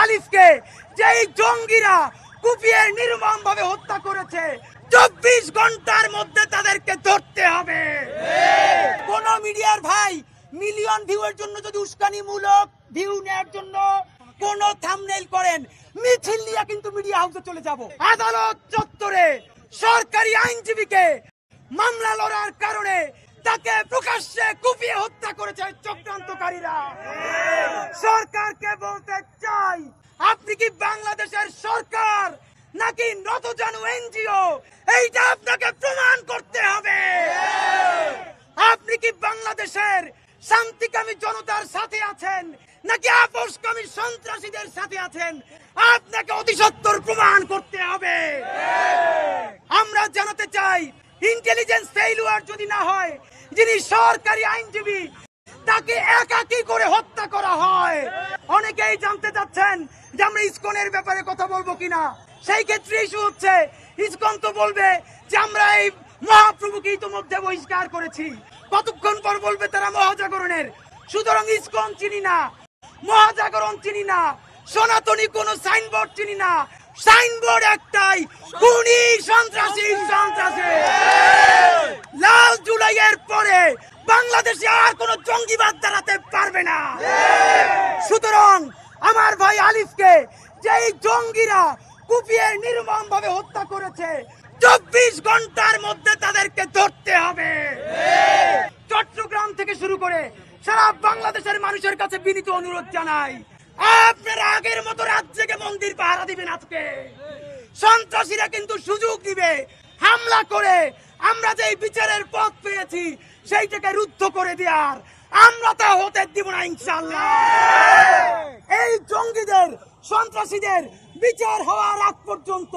আলিফকে যেই জঙ্গিরা কুপিয়ে নির্মমভাবে হত্যা করেছে 24 ঘন্টার মধ্যে তাদেরকে ধরতে হবে। কোন মিডিয়ার ভাই মিলিয়ন ভিউয়ের জন্য যদি উস্কানিমূলক ভিউ নেওয়ার জন্য কোন থাম্বনেইল করেন, মিছিল নিয়ে কিন্তু মিডিয়া হাউসে চলে যাব। আদালত চত্বরে সরকারি আইনজীবীকে মামলা লড়ার কারণে তাকে প্রকাশ্যে কুপিয়ে হত্যা করেছে চক্রান্তকারীরা। সরকারকে বলতে চাই, আপনি কি বাংলাদেশের সরকার নাকি নতজানু এনজিও? এইটা আপনাকে প্রমাণ করতে হবে। আপনি কি বাংলাদেশের শান্তিকামী জনতার সাথে আছেন নাকি আপোষকামী সন্ত্রাসীদের সাথে আছেন? আপনাকে অতি সত্বর প্রমাণ করতে হবে। আমরা জানাতে চাই, ইন্টেলিজেন্স ফেইলুয়ার যদি না হয়, যিনি সরকারি আইনজীবী তাকে একাকী করে হত্যা করা হয়। অনেকেই জানতে চাচ্ছেন যে আমরা ইসকনের ব্যাপারে কথা বলবো কিনা। সেই ক্ষেত্রে ইস্যু হচ্ছে, ইসকন তো বলবে যে আমরা এই মহাপ্রভুকে ইতিমধ্যে বহিষ্কার করেছি, কতক্ষণ পর বলবে তারা মহাজাগরণের। সুতরাং ইসকন চিনি না, মহাজাগরণ চিনি না, সনাতনী কোন সাইনবোর্ড চিনি না। সাইনবোর্ড একটাই, খুনি সন্ত্রাসী সন্ত্রাসী। লাল জুলাইয়ের পরে বাংলাদেশে আর কোন জঙ্গিবাদ দাঁড়াতে পারবে না। সুতরাং আমার ভাই আলিফকে যেই জঙ্গিরা কুপিয়ে নির্মমভাবে হত্যা করেছে 24 ঘন্টার মধ্যে তাদেরকে ধরতে হবে। চট্টগ্রাম থেকে শুরু করে সারা বাংলাদেশের মানুষের কাছে বিনীত অনুরোধ জানাই, আপনারা আগের মতো রাত জেগে মন্দির পাহারা দিবেন। আজকে সন্ত্রাসীরা কিন্তু সুযোগ দিবে হামলা করে। আমরা যে বিচারের পথ পেয়েছি সেইটাকে রুদ্ধ করে দেওয়ার, আমরা তা হতে দিব না ইনশাআল্লাহ। এই জঙ্গিদের সন্ত্রাসীদের বিচার হওয়ার আগ পর্যন্ত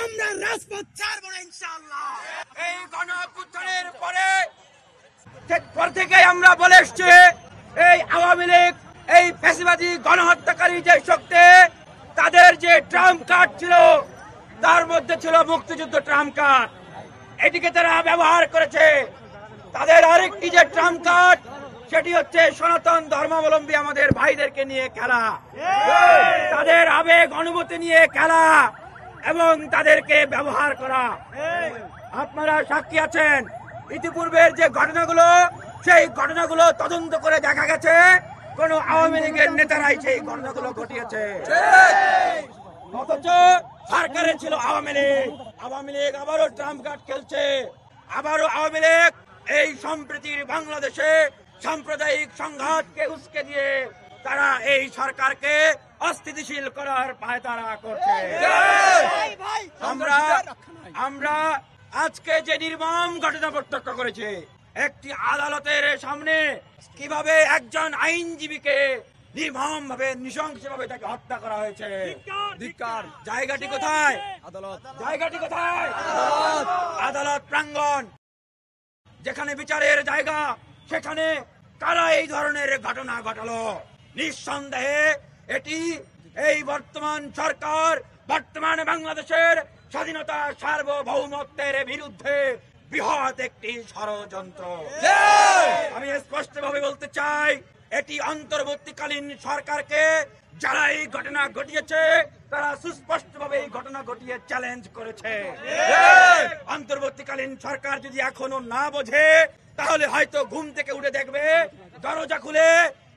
আমরা রাজপথ ছাড়ব না ইনশাআল্লাহ। এই গণঅভ্যুত্থানের পর থেকে আমরা বলে এসছি, এই আওয়ামী লীগ, এই ফ্যাসিবাদী গণহত্যাকারী যে শক্তি, তাদের যে ট্রাম্প কার্ড ছিল তার মধ্যে ছিল মুক্তিযুদ্ধ ট্রাম্প কার্ড। এটিকে তারা ব্যবহার করেছে। তাদের আরেকটি যে ট্রাম্প কার্ড, সেটি হচ্ছে সনাতন ধর্মাবলম্বী আমাদের ভাইদেরকে নিয়ে খেলা, তাদের আবেগ অনুভূতি নিয়ে খেলা এবং তাদেরকে ব্যবহার করা। আপনারা সাক্ষী আছেন, ইতিপূর্বের যে ঘটনাগুলো, সেই ঘটনাগুলো তদন্ত করে দেখা গেছে কোন আওয়ামী লীগের নেতারাই সেই ঘটনাগুলো ঘটিয়েছে। অথচ সরকারে ছিল আওয়ামী লীগ। আওয়ামী লীগ আবারও ট্রাম্প কার্ড খেলছে। আবারও আওয়ামী লীগ এই সম্প্রীতির বাংলাদেশে সাম্প্রদায়িক সংঘাতকে উস্কে দিয়ে তারা এই সরকারকে অস্থিতিশীল করার পায়তারা করছে। আমরা আজকে যে নির্মম ঘটনা প্রত্যক্ষ করেছি, একটি আদালতের সামনে কিভাবে একজন আইনজীবীকে নির্মম ভাবে নৃশংসভাবে তাকে হত্যা করা হয়েছে। জায়গাটি কোথায়? আদালত। জায়গাটি কোথায়? আদালত প্রাঙ্গণ, যেখানে বিচারের জায়গা, সেখানে কারা এই ধরনের ঘটনা ঘটালো? নিঃসন্দেহে এটি এই বর্তমান সরকার, বর্তমান বাংলাদেশের স্বাধীনতা সার্বভৌমত্বের বিরুদ্ধে বৃহৎ একটি ষড়যন্ত্র। আমি স্পষ্টভাবে বলতে চাই, এটি অন্তর্বর্তীকালীন সরকারকে যারা এই ঘটনা ঘটিয়েছে তারা সুস্পষ্টভাবে এই ঘটনা ঘটিয়ে চ্যালেঞ্জ করেছে। অন্তর্বর্তীকালীন সরকার যদি এখনো না বোঝে, তাহলে হয়তো ঘুম থেকে উঠে দেখবে দরজা খুলে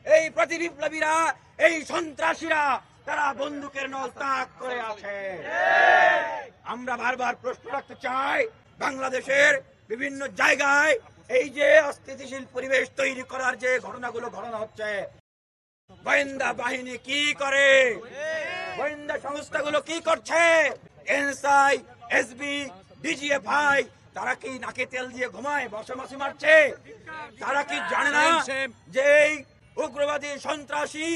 এই প্রতিবিপ্লবীরা, এই সন্ত্রাসীরা তারা বন্দুকের নল তাক করে আছে। আমরা বারবার প্রশ্ন রাখতে চাই, বাংলাদেশের বিভিন্ন জায়গায় এই যে অস্থিতিশীল পরিবেশ তৈরি করার যে ঘটনাগুলো ঘটনা হচ্ছে, গোয়েন্দা বাহিনী কি করে? গোয়েন্দা সংস্থাগুলো কি করছে? এনএসআই, এসবি, ডিজিএফআই, তারা কি নাকে তেল দিয়ে ঘুমায়, বসে মাসি মারছে? তারা কি জানে না যে এই উগ্রবাদী সন্ত্রাসী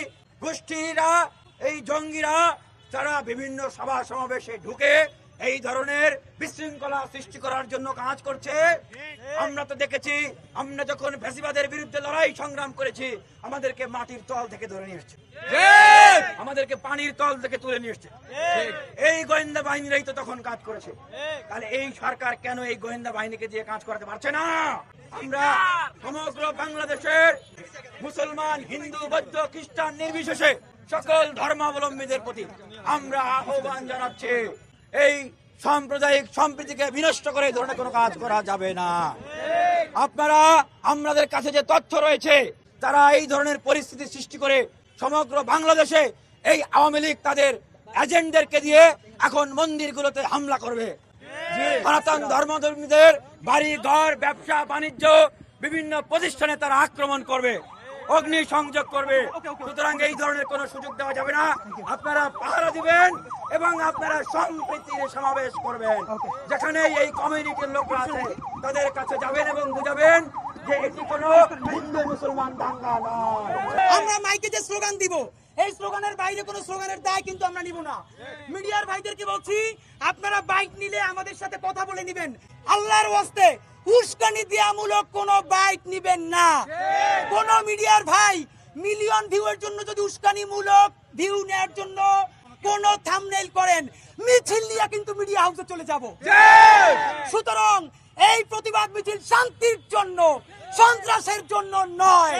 গোষ্ঠীরা, এই জঙ্গিরা, তারা বিভিন্ন সভা সমাবেশে ঢুকে এই ধরনের বিশৃঙ্খলা সৃষ্টি করার জন্য কাজ করছে? আমরা তো দেখেছি, আমরা যখন ফ্যাসিবাদের বিরুদ্ধে লড়াই সংগ্রাম করেছি, আমাদেরকে মাটির তল থেকে ধরে নিয়ে এসছে, আমাদেরকে পানির তল থেকে তুলে নিয়ে এসছে। এই গোয়েন্দা বাহিনীরাই তো তখন কাজ করেছে। তাহলে এই সরকার কেন এই গোয়েন্দা বাহিনীকে দিয়ে কাজ করাতে পারছে না? আমরা সমগ্র বাংলাদেশের মুসলমান, হিন্দু, বৌদ্ধ, খ্রিস্টান নির্বিশেষে সকল ধর্মাবলম্বীদের প্রতি আমরা আহ্বান জানাচ্ছি, এই সাম্প্রদায়িক সম্প্রীতিকে বিনষ্ট করে এই ধরনের কোনো কাজ করা যাবে না। আপনারা আমাদের কাছে যে তথ্য রয়েছে, তারা এই ধরনের পরিস্থিতি সৃষ্টি করে সমগ্র বাংলাদেশে এই আওয়ামী লীগ তাদের এজেন্টদেরকে দিয়ে এখন মন্দিরগুলোতে হামলা করবে। সনাতন ধর্মাবলম্বীদের বাড়ি ঘর, ব্যবসা বাণিজ্য, বিভিন্ন প্রতিষ্ঠানে তারা আক্রমণ করবে, অগ্নি সংযোগ করবে। সুতরাং এই ধরনের কোনো সুযোগ দেওয়া যাবে না। আপনারা পাহারা দিবেন এবং আপনারা সম্প্রীতির সমাবেশ করবেন। যেখানে এই কমিউনিটির লোকরা আছে তাদের কাছে যাবেন এবং বুঝাবেন যে এটি কোনো হিন্দু মুসলমান দাঙ্গা নয়। আমরা মাইকে যে স্লোগান দিব, এই স্লোগানের বাইরে কোনো স্লোগানের দায় কিন্তু আমরা নিব না। মিডিয়ার ভাইদেরকে বলছি, আপনারা বাইক নিলে আমাদের সাথে কথা বলে নিবেন। আল্লাহর ওয়াস্তে উস্কানি দেয়ামূলক কোনো বাইক নিবেন না। কোন মিডিয়ার ভাই মিলিয়ন ভিউয়ের জন্য যদি উস্কানিমূলক ভিউ নেওয়ার জন্য কোন থাম্বনেইল করেন, মিছিল নিয়ে কিন্তু মিডিয়া হাউসে চলে যাব। সুতরাং এই প্রতিবাদ মিছিল শান্তির জন্য, সন্ত্রাসের জন্য নয়।